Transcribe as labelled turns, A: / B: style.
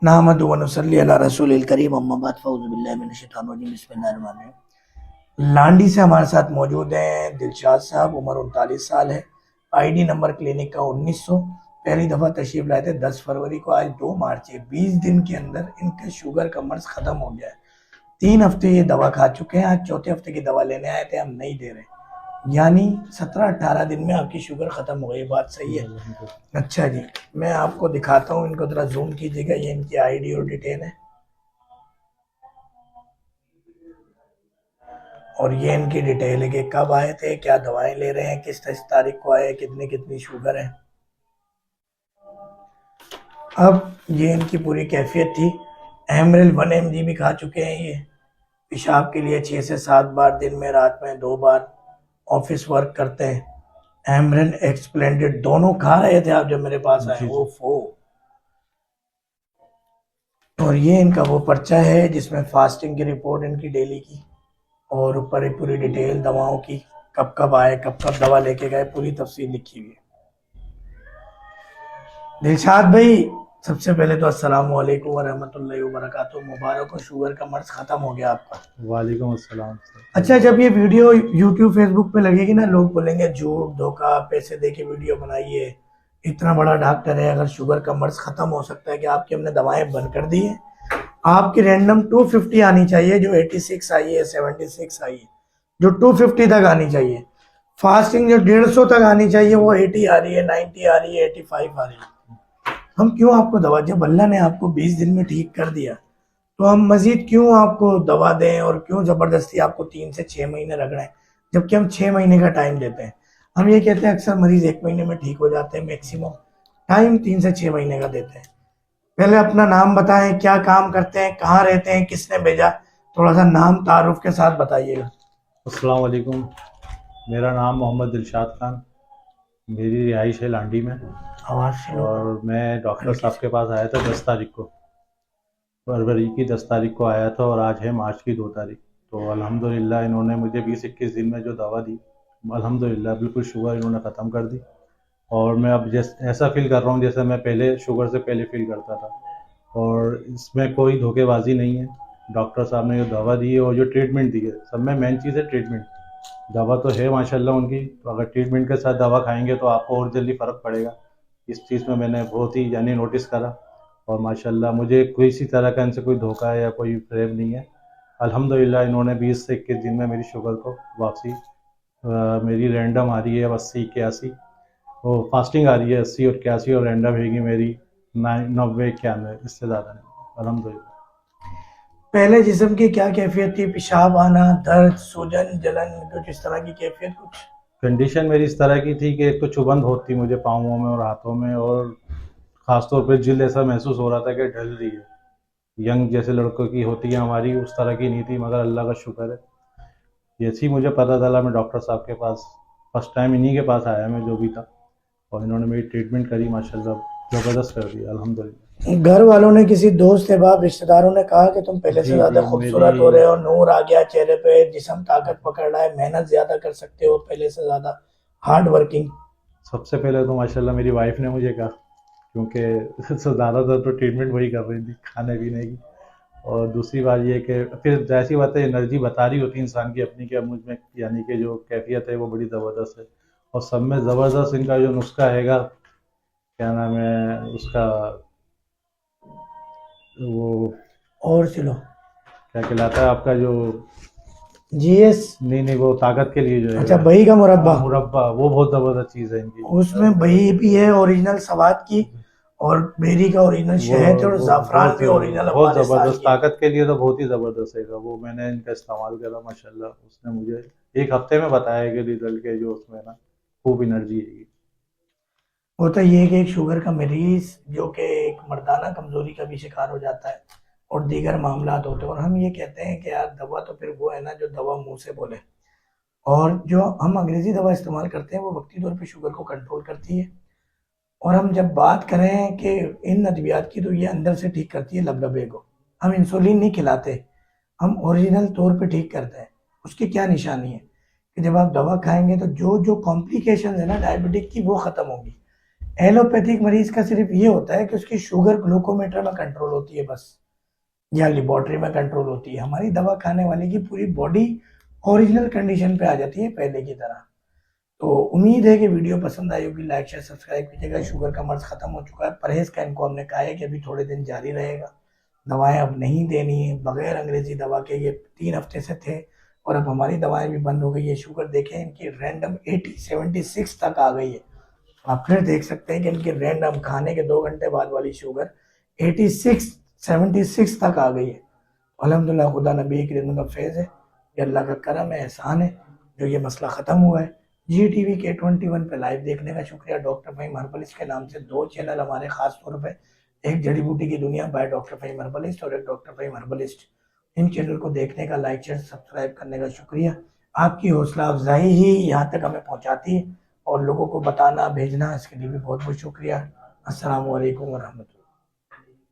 A: नहमदु व नुसल्ली अला रसूलिल करीम अम्मा बाद फ़ऊज़ु बिल्लाहि मिनश शैतानिर रजीम बिस्मिल्लाहिर रहमानिर रहीम। लांडी से हमारे साथ मौजूद हैं दिलशाद साहब। उम्र 39 साल है। आईडी नंबर क्लिनिक का 1900। पहली दफ़ा तशरीफ लाए थे 10 फरवरी को। आज 2 मार्च है। 20 दिन के अंदर इनके शुगर का मर्ज ख़त्म हो गया है। 3 हफ्ते ये दवा खा चुके हैं। आज चौथे हफ्ते की दवा लेने आए थे, हम नहीं दे रहे। यानी 17-18 दिन में आपकी शुगर ख़त्म हो गई। बात सही है? अच्छा जी, मैं आपको दिखाता हूँ। इनको ज़रा जूम कीजिएगा। ये इनकी आईडी और डिटेल है और ये इनकी डिटेल है कि कब आए थे, क्या दवाएं ले रहे हैं, किस तारीख को आए, कितनी कितनी शुगर है। अब ये इनकी पूरी कैफियत थी। एमरेल 1 mg भी खा चुके हैं ये। पेशाब के लिए 6 से 7 बार दिन में, रात में 2 बार। ऑफिस वर्क करते हैं। एमरेन एक्सप्लेंडेड दोनों खा रहे थे आप जब मेरे पास आए। वो फो। और ये इनका वो पर्चा है जिसमें फास्टिंग की रिपोर्ट इनकी डेली की और ऊपर एक पूरी डिटेल दवाओं की, कब कब आए, कब कब दवा लेके गए, पूरी तफसील लिखी हुई है। दिलशाद भाई, सबसे पहले तो अस्सलाम वालेकुम व रहमतुल्लाहि व बरकातुहू। मुबारक हो, शुगर का मर्ज खत्म हो गया आपका।
B: वालेकुम अस्सलाम।
A: अच्छा, जब ये वीडियो यूट्यूब फेसबुक पे लगेगी ना, लोग बोलेंगे झूठ, धोखा, पैसे दे के वीडियो बनाइए। इतना बड़ा डॉक्टर है, अगर शुगर का मर्ज खत्म हो सकता है कि आपकी हमने दवाएं बंद कर दी है। आपकी रैंडम 250 आनी चाहिए, जो 86 आई है, 76 आई है, जो 250 तक आनी चाहिए। फास्टिंग जो 150 तक आनी चाहिए, वो 80 आ रही है, 90 आ रही है, 85 आ रही है। हम क्यों आपको दवा, जब अल्लाह ने आपको 20 दिन में ठीक कर दिया तो हम मजीद क्यों आपको दवा दें और क्यों जबरदस्ती आपको 3 से 6 महीने लग रहे हैं, जबकि हम 6 महीने का टाइम देते हैं। हम ये कहते हैं अक्सर मरीज 1 महीने में ठीक हो जाते हैं, मैक्सिमम टाइम 3 से 6 महीने का देते हैं। पहले अपना नाम बताएं, क्या काम करते हैं, कहाँ रहते हैं, किसने भेजा, थोड़ा सा नाम तारुफ के साथ बताइएगा।
B: अस्सलाम वालेकुम। मेरा नाम मोहम्मद दिलशाद खान, मेरी रिहाइश है लांडी में।
A: आवाज से लो।
B: और मैं डॉक्टर साहब के पास आया था 10 तारीख को, फरवरी की 10 तारीख को आया था और आज है मार्च की 2 तारीख। तो अल्हम्दुलिल्लाह इन्होंने मुझे 20-21 दिन में जो दवा दी, अल्हम्दुलिल्लाह बिल्कुल शुगर इन्होंने ख़त्म कर दी। और मैं अब जैसे ऐसा फील कर रहा हूँ जैसे मैं पहले शुगर से पहले फील करता था। और इसमें कोई धोखेबाजी नहीं है। डॉक्टर साहब ने जो दवा दी है और जो ट्रीटमेंट दी है, सब में मेन चीज़ है ट्रीटमेंट। दवा तो है माशाल्लाह उनकी, तो अगर ट्रीटमेंट के साथ दवा खाएंगे तो आपको और जल्दी फ़र्क पड़ेगा। इस चीज़ में मैंने बहुत ही यानी नोटिस करा। और माशाल्लाह मुझे किसी तरह का इनसे कोई धोखा या कोई फ्रेब नहीं है। अल्हम्दुलिल्लाह इन्होंने 20 से 21 दिन में मेरी शुगर को वापसी, मेरी रैंडम आ रही है 80-81, वो फास्टिंग आ रही है 80 और 81, और रैंडम रहेगी मेरी 90-91, इससे ज़्यादा नहीं अल्हम्दुलिल्लाह।
A: पहले जिस्म की क्या कैफियत थी? पेशाब आना, दर्द, सूजन, जलन, कुछ इस तरह की कैफियत कुछ?
B: कंडीशन मेरी इस तरह की थी कि एक तो चुभन बहुत थी मुझे पाँवों में और हाथों में, और ख़ास तौर पे जिल्द ऐसा महसूस हो रहा था कि ढल रही है। यंग जैसे लड़कों की होती है हमारी, उस तरह की नहीं थी, मगर अल्लाह का शुक्र है। जैसे ही मुझे पता चला मैं डॉक्टर साहब के पास फर्स्ट टाइम इन्हीं के पास आया मैं जो भी था, और इन्होंने मेरी ट्रीटमेंट करी, माशाल्लाह ज़बरदस्त कर दी अल्हम्दुलिल्लाह।
A: घर वालों ने, किसी दोस्त अहबाब, रिश्तेदारों ने कहा कि तुम पहले से
B: जी
A: ज्यादा
B: जी,
A: खूबसूरत हो रहे
B: मेरी
A: हो, नूर आ गया चेहरे पे, जिस्म ताकत पकड़ रहा है, मेहनत ज्यादा कर सकते हो पहले से ज्यादा, हार्ड वर्किंग?
B: सबसे पहले तो माशाल्लाह मेरी वाइफ ने मुझे कहा, क्योंकि ज़्यादातर तो ट्रीटमेंट वही कर रही थी खाने पीने की। और दूसरी बात ये कि फिर जैसी बात है, एनर्जी बता रही होती है इंसान की अपनी, कि अब मुझ में यानी कि जो कैफियत है वो बड़ी ज़बरदस्त है। और सब में ज़बरदस्त इनका जो नुस्खा हैगा, क्या नाम है उसका, वो
A: और चलो,
B: क्या कहलाता है आपका जो,
A: जीएस।
B: नहीं नहीं, वो ताकत के लिए जो
A: अच्छा,
B: है,
A: बही का मुरब्बा।
B: मुरब्बा, वो बहुत ज़बरदस्त चीज़ है इनकी।
A: उसमें बही भी है ओरिजिनल सवाद की, और बेरी का ओरिजिनल
B: वो
A: शहद है, और
B: वो
A: जाफरान
B: बहुत
A: भी ओरिजिनल
B: बहुत
A: अफगानिस्तान
B: ज़बरदस्त,
A: की है।
B: ताकत के लिए तो बहुत ही ज़बरदस्त है। वो मैंने इनका इस्तेमाल करा माशाल्लाह, उसने मुझे 1 हफ्ते में बताया कि रिजल्ट के जो उसमें ना खूब एनर्जी है।
A: होता ये है कि एक शुगर का मरीज जो कि एक मर्दाना कमजोरी का भी शिकार हो जाता है और दीगर मामलात होते हैं, और हम ये कहते हैं कि यार दवा तो फिर वो है ना जो दवा मुंह से बोले। और जो हम अंग्रेजी दवा इस्तेमाल करते हैं वो वक्ती तौर पे शुगर को कंट्रोल करती है। और हम जब बात करें कि इन अद्वियात की, तो ये अंदर से ठीक करती है लबलबे को। हम इंसुलिन नहीं खिलाते, हम ओरिजिनल तौर पे ठीक करते हैं। उसकी क्या निशानी है कि जब आप दवा खाएंगे तो जो जो कॉम्प्लिकेशन है ना डायबिटिक की, वो ख़त्म होगी। एलोपैथिक मरीज का सिर्फ ये होता है कि उसकी शुगर ग्लूकोमीटर में कंट्रोल होती है बस, या लेबोरेटरी में कंट्रोल होती है। हमारी दवा खाने वाले की पूरी बॉडी ओरिजिनल कंडीशन पे आ जाती है पहले की तरह। तो उम्मीद है कि वीडियो पसंद आई होगी। लाइक शेयर सब्सक्राइब कीजिएगा। शुगर का मर्ज खत्म हो चुका है। परहेज का इनको हमने कहा है कि अभी थोड़े दिन जारी रहेगा, दवाएं अब नहीं देनी है बगैर अंग्रेजी दवा के। ये 3 हफ्ते से थे और अब हमारी दवाएं भी बंद हो गई है। शुगर देखें इनकी रैंडम 80-76 तक आ गई है। आप फिर देख सकते हैं कि इनकी रैंडम खाने के 2 घंटे बाद वाली शुगर 86-76 तक आ गई है। अल्हम्दुलिल्लाह खुदा नबी करीम का फैज़ है, ये अल्लाह का करम है, एहसान है जो ये मसला ख़त्म हुआ है। जी टीवी के 21 पे लाइव देखने का शुक्रिया। डॉक्टर फ़हीम हर्बलिस्ट के नाम से 2 चैनल हमारे खास तौर पे, एक जड़ी बूटी की दुनिया बाय डॉक्टर फ़हीम हर्बलिस्ट और एक डॉक्टर फ़हीम हर्बलिस्ट। इन चैनल को देखने का, लाइक शेयर सब्सक्राइब करने का शुक्रिया। आपकी हौसला अफजाई ही यहाँ तक हमें पहुँचाती है और लोगों को बताना भेजना इसके लिए भी बहुत बहुत शुक्रिया। अस्सलामु अलैकुम वरहमतुल्लाह।